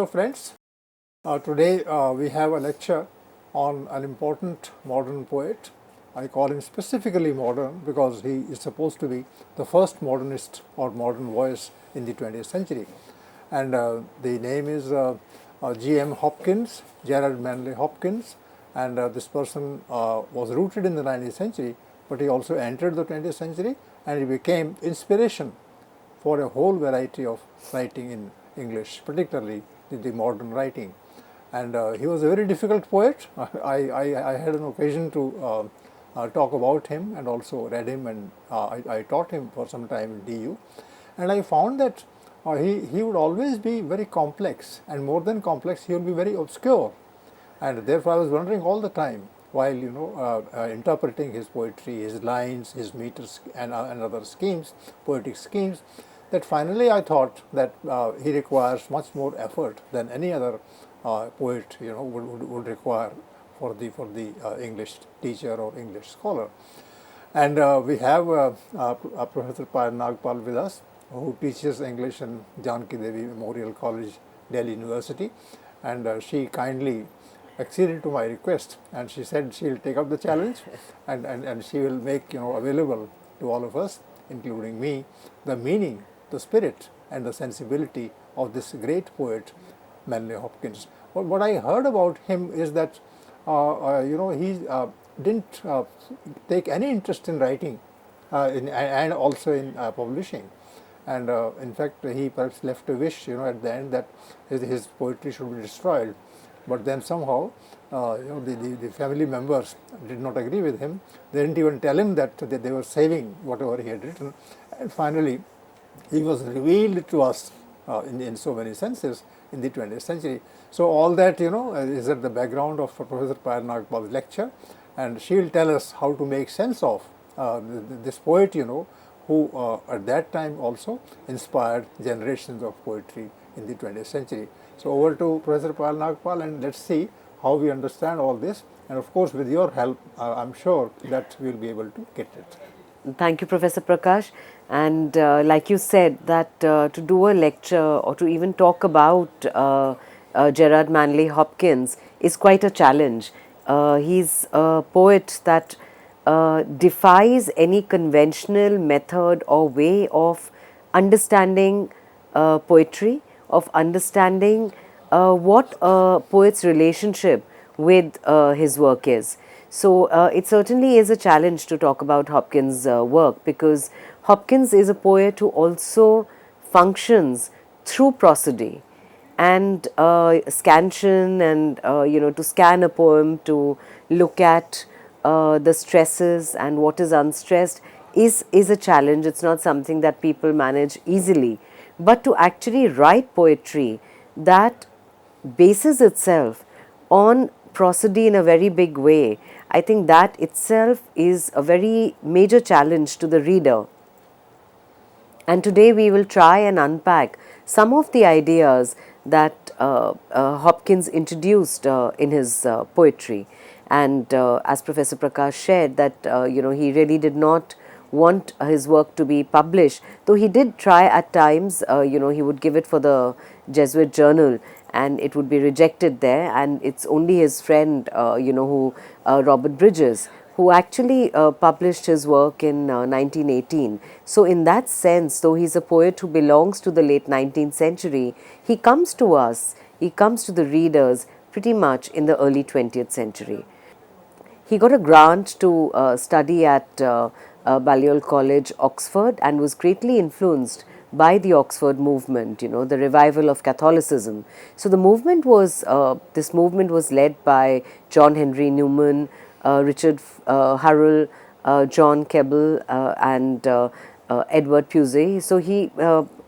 friends. Today we have a lecture on an important modern poet. I call him specifically modern because he is supposed to be the first modernist or modern voice in the 20th century. And the name is G.M. Hopkins, Gerard Manley Hopkins. And this person was rooted in the 19th century, but he also entered the 20th century and he became inspiration for a whole variety of writing in English, particularly the modern writing. And he was a very difficult poet. I had an occasion to talk about him and also read him, and I taught him for some time in DU. And I found that he would always be very complex, and more than complex, he would be very obscure. And therefore, I was wondering all the time, while interpreting his poetry, his lines, his meters, and other schemes, poetic schemes, that finally I thought that he requires much more effort than any other poet would require for the English teacher or English scholar. And we have Professor Payal Nagpal with us, who teaches English in Janki Devi Memorial College, Delhi University, and she kindly acceded to my request, and she said she will take up the challenge and she will make available to all of us, including me, the meaning, the spirit and the sensibility of this great poet Manley Hopkins. But what I heard about him is that he didn't take any interest in writing and also in publishing. And in fact, he perhaps left a wish at the end that his poetry should be destroyed. But then somehow the family members did not agree with him. They didn't even tell him that they were saving whatever he had written. And finally, he was revealed to us in so many senses in the 20th century. So all that is at the background of Professor Payal Nagpal's lecture, and she will tell us how to make sense of this poet who at that time also inspired generations of poetry in the 20th century. So over to Professor Payal Nagpal, and let's see how we understand all this. And of course, with your help, I'm sure that we'll be able to get it. Thank you, Professor Prakash. And like you said, that to do a lecture or to even talk about Gerard Manley Hopkins is quite a challenge. He's a poet that defies any conventional method or way of understanding poetry, of understanding what a poet's relationship with his work is. So it certainly is a challenge to talk about Hopkins' work, because Hopkins is a poet who also functions through prosody and scansion, and to scan a poem, to look at the stresses and what is unstressed is a challenge. It's not something that people manage easily. But to actually write poetry that bases itself on prosody in a very big way, I think that itself is a very major challenge to the reader. And today we will try and unpack some of the ideas that Hopkins introduced in his poetry. And as Professor Prakash shared, that he really did not want his work to be published, though he did try at times. He would give it for the Jesuit Journal, and it would be rejected there. And it's only his friend, Robert Bridges, who actually published his work in 1918. So in that sense, though he's a poet who belongs to the late 19th century, he comes to us, he comes to the readers pretty much in the early 20th century. He got a grant to study at Balliol College, Oxford, and was greatly influenced by the Oxford movement, the revival of Catholicism. So the movement was, this movement was led by John Henry Newman, Richard Hurrell, John Keble, and Edward Pusey. So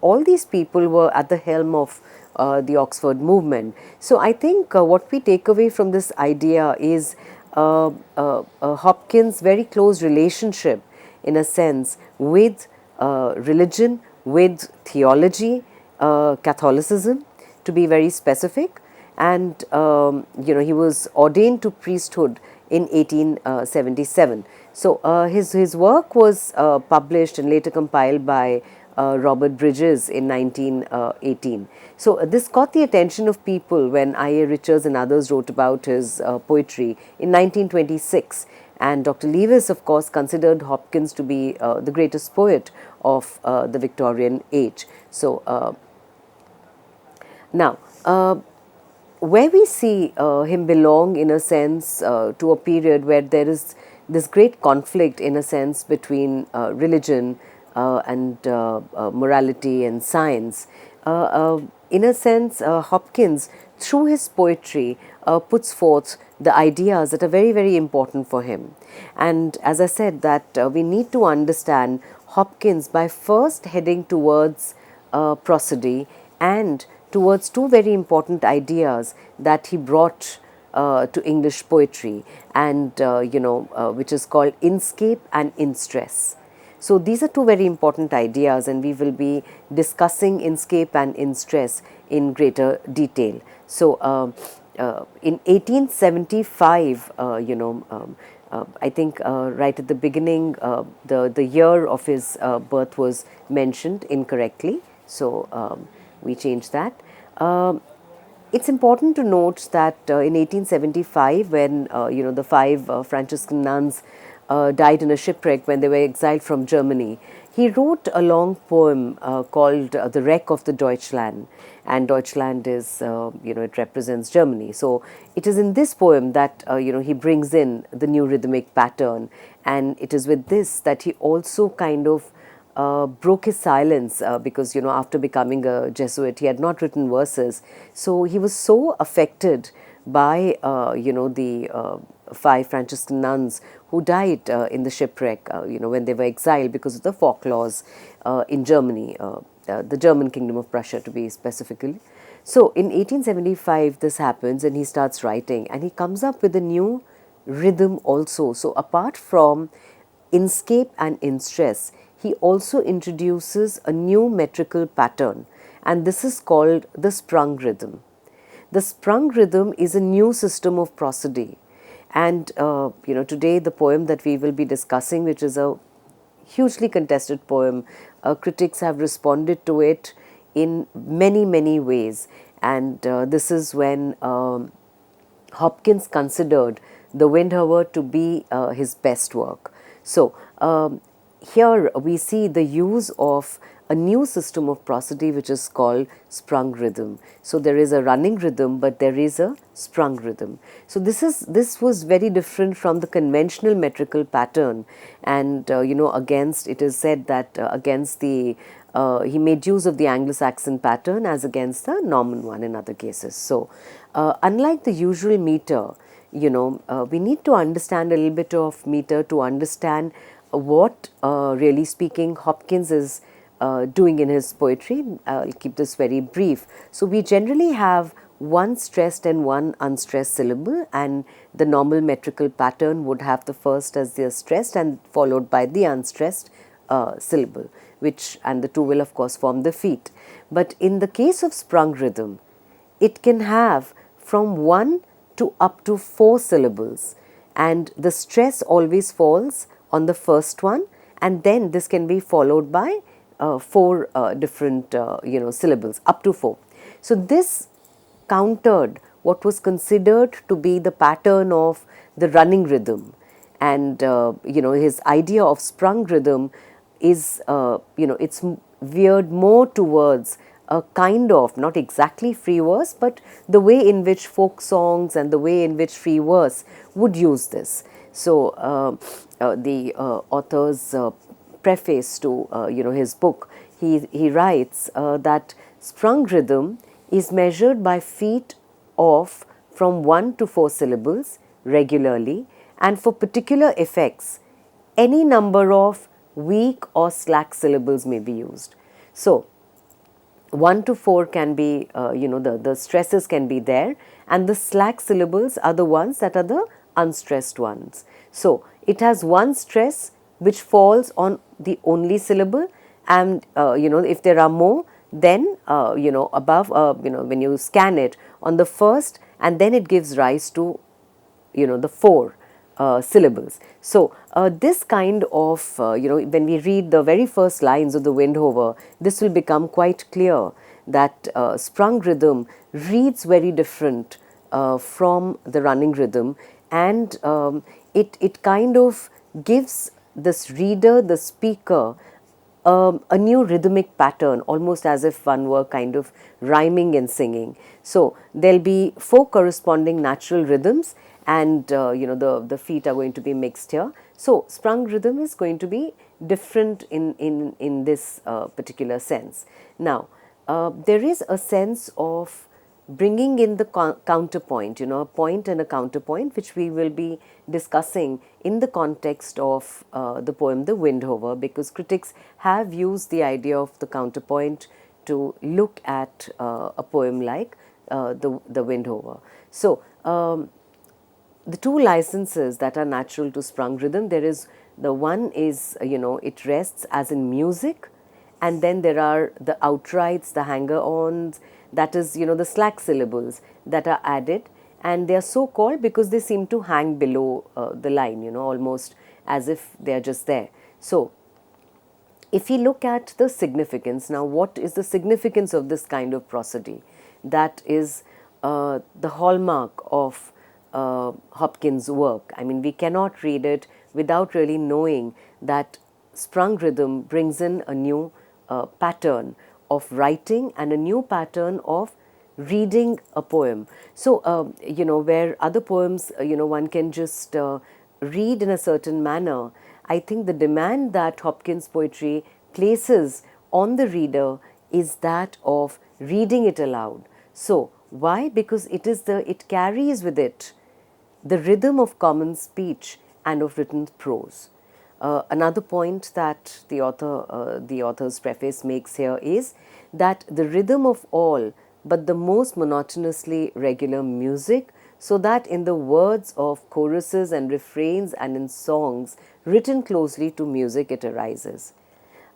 all these people were at the helm of the Oxford movement. So I think what we take away from this idea is Hopkins' very close relationship, in a sense, with religion, with theology, Catholicism, to be very specific. And he was ordained to priesthood in 1877. So his work was published and later compiled by Robert Bridges in 1918. So this caught the attention of people when I.A. Richards and others wrote about his poetry in 1926. And Dr. Lewis, of course, considered Hopkins to be the greatest poet of the Victorian age. So now, where we see him belong in a sense to a period where there is this great conflict in a sense between religion and morality and science. In a sense, Hopkins, through his poetry, puts forth the ideas that are very, very important for him. And as I said, that we need to understand Hopkins by first heading towards prosody and towards two very important ideas that he brought to English poetry, and which is called inscape and instress. So these are two very important ideas, and we will be discussing inscape and instress in greater detail. So in 1875, I think right at the beginning, the year of his birth was mentioned incorrectly. So we changed that. It's important to note that in 1875, when the five Franciscan nuns died in a shipwreck when they were exiled from Germany, he wrote a long poem called "The Wreck of the Deutschland," and Deutschland is it represents Germany. So it is in this poem that he brings in the new rhythmic pattern, and it is with this that he also kind of broke his silence because after becoming a Jesuit he had not written verses. So he was so affected by the five Franciscan nuns who died in the shipwreck when they were exiled because of the Falk laws in Germany, the German Kingdom of Prussia to be specifically. So in 1875 this happens, and he starts writing, and he comes up with a new rhythm also. So apart from inscape and instress, he also introduces a new metrical pattern, and this is called the sprung rhythm. The sprung rhythm is a new system of prosody, and today the poem that we will be discussing, which is a hugely contested poem, critics have responded to it in many, many ways, and this is when Hopkins considered the Windohover to be his best work. So here we see the use of a new system of prosody which is called sprung rhythm. So there is a running rhythm, but there is a sprung rhythm. So this was very different from the conventional metrical pattern, and against, it is said that against the he made use of the Anglo-Saxon pattern as against the Norman one in other cases. So unlike the usual meter, we need to understand a little bit of meter to understand what really speaking Hopkins is doing in his poetry. I'll keep this very brief. So we generally have one stressed and one unstressed syllable, and the normal metrical pattern would have the first as the stressed and followed by the unstressed syllable, and the two will of course form the feet. But in the case of sprung rhythm, it can have from 1 to up to 4 syllables, and the stress always falls on the first one, and then this can be followed by 4 different syllables, up to 4. So this countered what was considered to be the pattern of the running rhythm, and his idea of sprung rhythm is it's veered more towards a kind of, not exactly free verse, but the way in which folk songs and the way in which free verse would use this. So the author's preface to his book, he writes that sprung rhythm is measured by feet of from 1 to 4 syllables regularly, and for particular effects any number of weak or slack syllables may be used. So 1 to 4 can be, the stresses can be there, and the slack syllables are the ones that are the unstressed ones. So it has one stress which falls on the only syllable, and if there are more, then above, when you scan it on the first, and then it gives rise to the 4 syllables. So this kind of, when we read the very first lines of the Windohover, this will become quite clear that sprung rhythm reads very different from the running rhythm, and it kind of gives this reader, the speaker, a new rhythmic pattern, almost as if one were kind of rhyming and singing. So there'll be four corresponding natural rhythms, and the feet are going to be mixed here. So sprung rhythm is going to be different in this particular sense. Now, there is a sense of bringing in the counterpoint, a point and a counterpoint, which we will be discussing in the context of the poem The Windohover, because critics have used the idea of the counterpoint to look at a poem like the Windohover. So the two licenses that are natural to sprung rhythm, there is the one is, it rests as in music, and then there are the outrights, the hanger-ons, that is, the slack syllables that are added, and they are so called because they seem to hang below the line, almost as if they are just there. So if we look at the significance, now what is the significance of this kind of prosody? That is the hallmark of Hopkins' work. I mean, we cannot read it without really knowing that sprung rhythm brings in a new pattern of writing and a new pattern of reading a poem. So, where other poems, one can just read in a certain manner, I think the demand that Hopkins' poetry places on the reader is that of reading it aloud. So, why? Because it carries with it the rhythm of common speech and of written prose. Another point that the author's preface makes here is that the rhythm of all but the most monotonously regular music, so that in the words of choruses and refrains and in songs written closely to music it arises.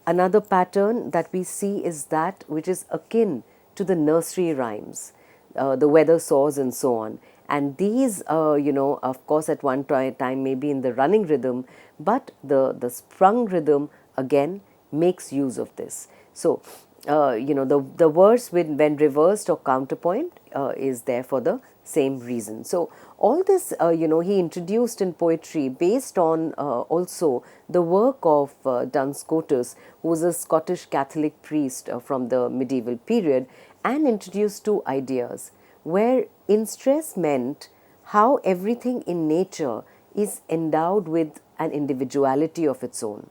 Another pattern that we see is that which is akin to the nursery rhymes, the weather saws and so on. And these, of course, at one time may be in the running rhythm, but the sprung rhythm again makes use of this. So, the verse when reversed or counterpoint is there for the same reason. So, all this, he introduced in poetry based on also the work of Duns Scotus, who was a Scottish Catholic priest from the medieval period, and introduced two ideas, where in stress meant how everything in nature is endowed with an individuality of its own.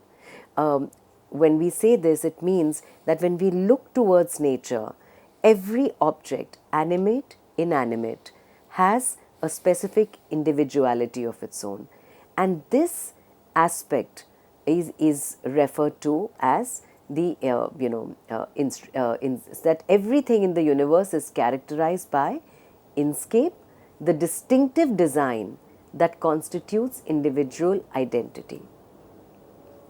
When we say this, it means that when we look towards nature, every object, animate, inanimate, has a specific individuality of its own. And this aspect is referred to as the, that everything in the universe is characterized by inscape, the distinctive design that constitutes individual identity.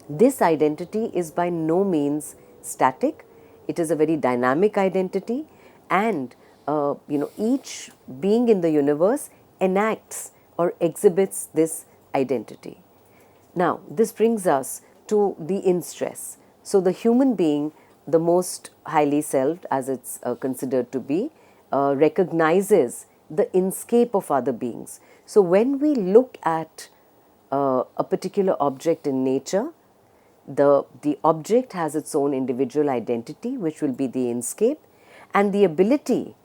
This identity is by no means static. It is a very dynamic identity, and each being in the universe enacts or exhibits this identity. Now, this brings us to the in stress. So, the human being, the most highly selved as it's considered to be, recognizes the inscape of other beings. So, when we look at a particular object in nature, the object has its own individual identity, which will be the inscape, and the ability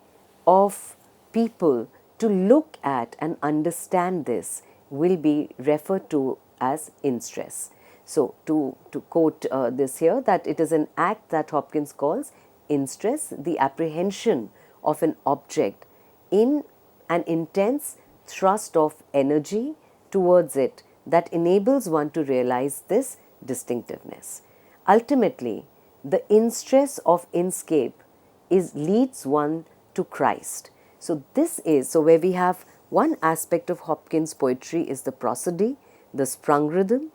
of people to look at and understand this will be referred to as in stress. So, to quote this here, that it is an act that Hopkins calls in stress, the apprehension of an object in an intense thrust of energy towards it that enables one to realize this distinctiveness. Ultimately, the in stress of inscape leads one to Christ. So this is, so where we have one aspect of Hopkins' poetry is the prosody, the sprung rhythm,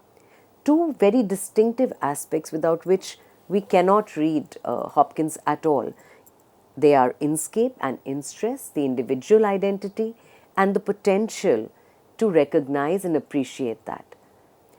two very distinctive aspects without which we cannot read Hopkins at all. They are inscape and in stress, the individual identity, and the potential to recognize and appreciate that.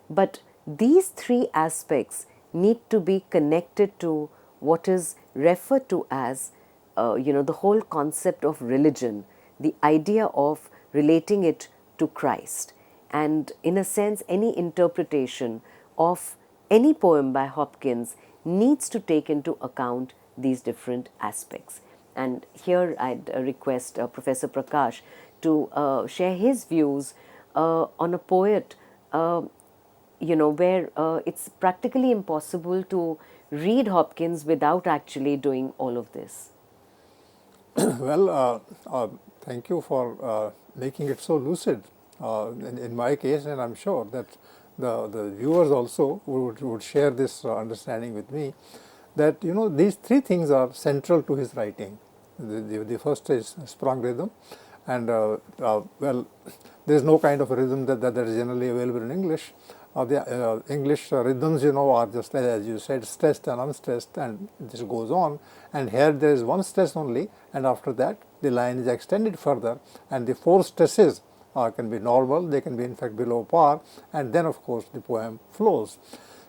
But these three aspects need to be connected to what is referred to as, the whole concept of religion, the idea of relating it to Christ. And in a sense, any interpretation of any poem by Hopkins needs to take into account these different aspects. And here I'd request Professor Prakash to share his views on a poet, where it's practically impossible to read Hopkins without actually doing all of this. Well, thank you for making it so lucid in my case, and I'm sure that the viewers also would share this understanding with me, that these three things are central to his writing. The first is sprung rhythm, and well, there is no kind of rhythm that is generally available in English. The English rhythms, are just, as you said, stressed and unstressed, and this goes on. And here there is one stress only, and after that the line is extended further, and the four stresses can be normal, they can be in fact below par, and then of course the poem flows.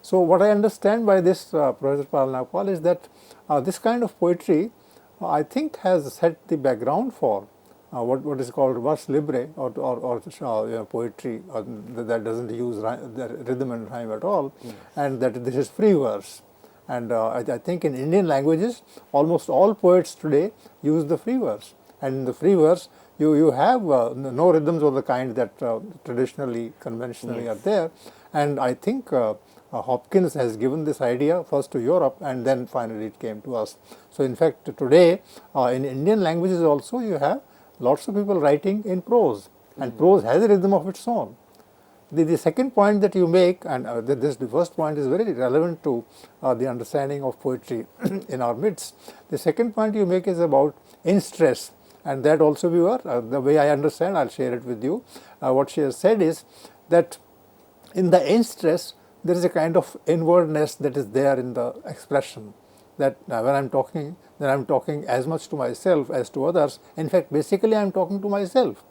So what I understand by this, Professor Payal Nagpal, is that this kind of poetry, I think, has set the background for what is called verse libre, or poetry that doesn't use the rhythm and rhyme at all, and that this is free verse. And I think in Indian languages, almost all poets today use the free verse. And in the free verse, you have no rhythms of the kind that traditionally, conventionally are there. And I think Hopkins has given this idea first to Europe, and then finally it came to us. So in fact, today in Indian languages also, you have lots of people writing in prose, and prose has a rhythm of its own. The second point that you make, and the first point is very relevant to the understanding of poetry in our midst. The second point you make is about in stress, and that also, viewer, the way I understand, I'll share it with you. What she has said is that in the in stress, there is a kind of inwardness that is there in the expression, that when I'm talking, then I'm talking as much to myself as to others. In fact, basically I'm talking to myself,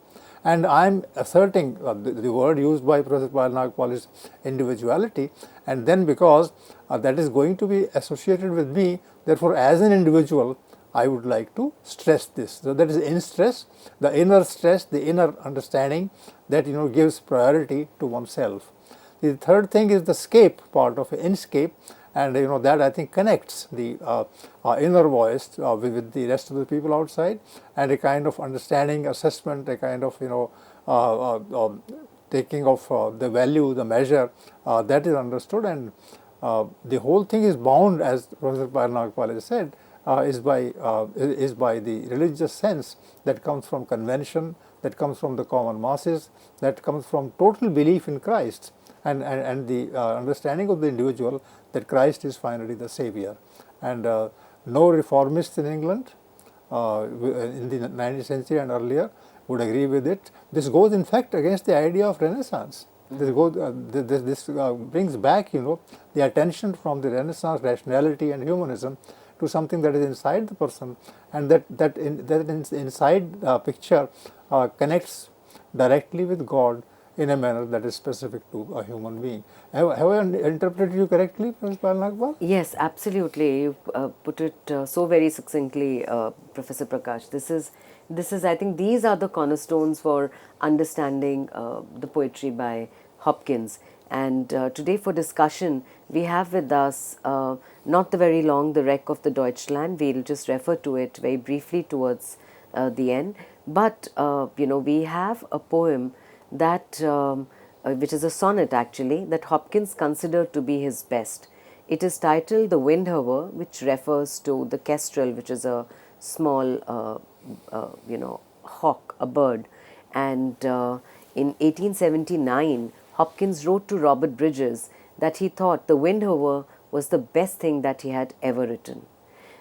and I'm asserting, the word used by Professor Payal Nagpal is individuality, and then because that is going to be associated with me, therefore as an individual I would like to stress this. So that is in stress, the inner stress, the inner understanding that gives priority to oneself. The third thing is the scape part of inscape, and that I think connects the inner voice with the rest of the people outside, and a kind of understanding, assessment, a kind of taking of the value, the measure that is understood, and the whole thing is bound, as Professor Payal Nagpal has said, is by the religious sense that comes from convention, that comes from the common masses, that comes from total belief in Christ, and the understanding of the individual that Christ is finally the Savior. And no reformists in England in the 19th century and earlier would agree with it. This goes in fact against the idea of Renaissance. This brings back the attention from the Renaissance rationality and humanism to something that is inside the person, and that inside picture connects directly with God in a manner that is specific to a human being. Have I interpreted you correctly, Professor Payal Nagpal? Yes, absolutely. You put it so very succinctly, Professor Prakash. This is, I think, these are the cornerstones for understanding the poetry by Hopkins. And today for discussion, we have with us not the very long The Wreck of the Deutschland. We'll just refer to it very briefly towards the end. But, we have a poem that, which is a sonnet actually, that Hopkins considered to be his best. It is titled The Windohover, which refers to the kestrel, which is a small, hawk, a bird. And in 1879, Hopkins wrote to Robert Bridges that he thought The Windohover was the best thing that he had ever written.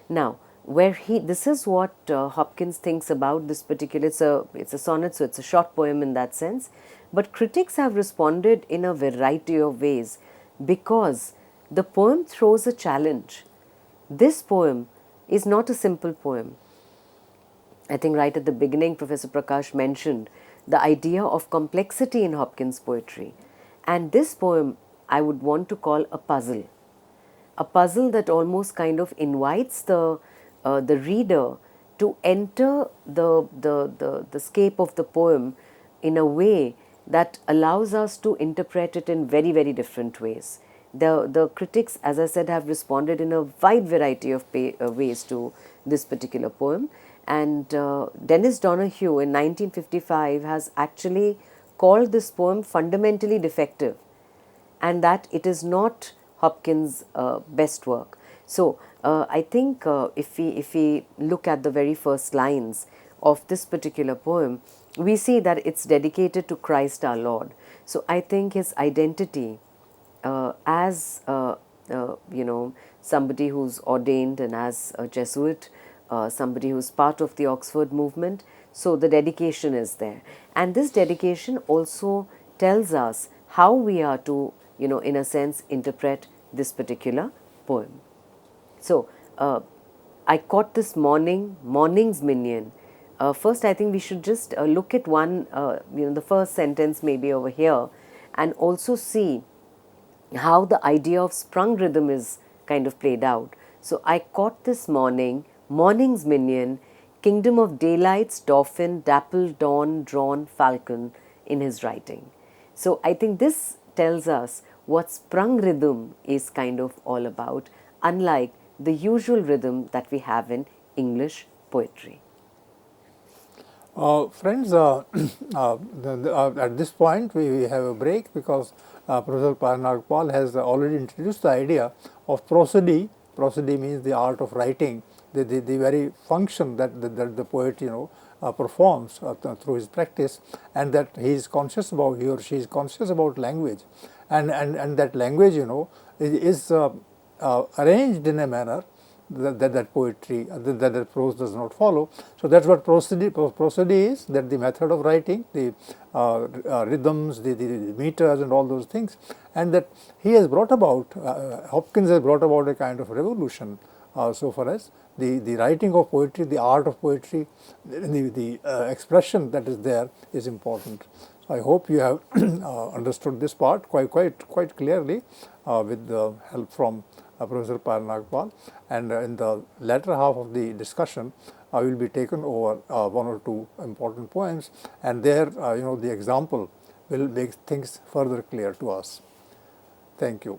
Now, this is what Hopkins thinks about this particular, it's a sonnet, so it's a short poem in that sense, but critics have responded in a variety of ways because the poem throws a challenge. This poem is not a simple poem. I think right at the beginning, Professor Prakash mentioned the idea of complexity in Hopkins' poetry. And this poem I would want to call a puzzle that almost kind of invites the reader to enter the scape of the poem in a way that allows us to interpret it in very, very different ways. The critics, as I said, have responded in a wide variety of ways to this particular poem. And Dennis Donahue in 1955 has actually called this poem fundamentally defective, and that it is not Hopkins' best work. So I think if we look at the very first lines of this particular poem, we see that it's dedicated to Christ our Lord. So I think his identity as somebody who's ordained and as a Jesuit, somebody who's part of the Oxford movement. So the dedication is there, and this dedication also tells us how we are to, in a sense, interpret this particular poem. So I caught this morning's minion. First, I think we should just look at one, the first sentence maybe over here, and also see how the idea of sprung rhythm is kind of played out. So I caught this morning's minion, kingdom of daylight's dauphin, dappled dawn, drawn falcon in his writing. So I think this tells us what sprung rhythm is kind of all about, unlike the usual rhythm that we have in English poetry. Friends, at this point we have a break because Professor Payal Nagpal has already introduced the idea of prosody. Prosody means the art of writing, the very function that the poet performs through his practice, and that he is conscious about, he or she is conscious about language, and that language is arranged in a manner that poetry, that prose does not follow. So that's what prosody is, that the method of writing, the rhythms, the meters and all those things, and that he has brought about, Hopkins has brought about a kind of revolution so far as the writing of poetry, the art of poetry, the expression that is there is important. So I hope you have understood this part quite clearly with the help from Professor Payal Nagpal, and in the latter half of the discussion I will be taken over one or two important poems, and there the example will make things further clear to us. Thank you.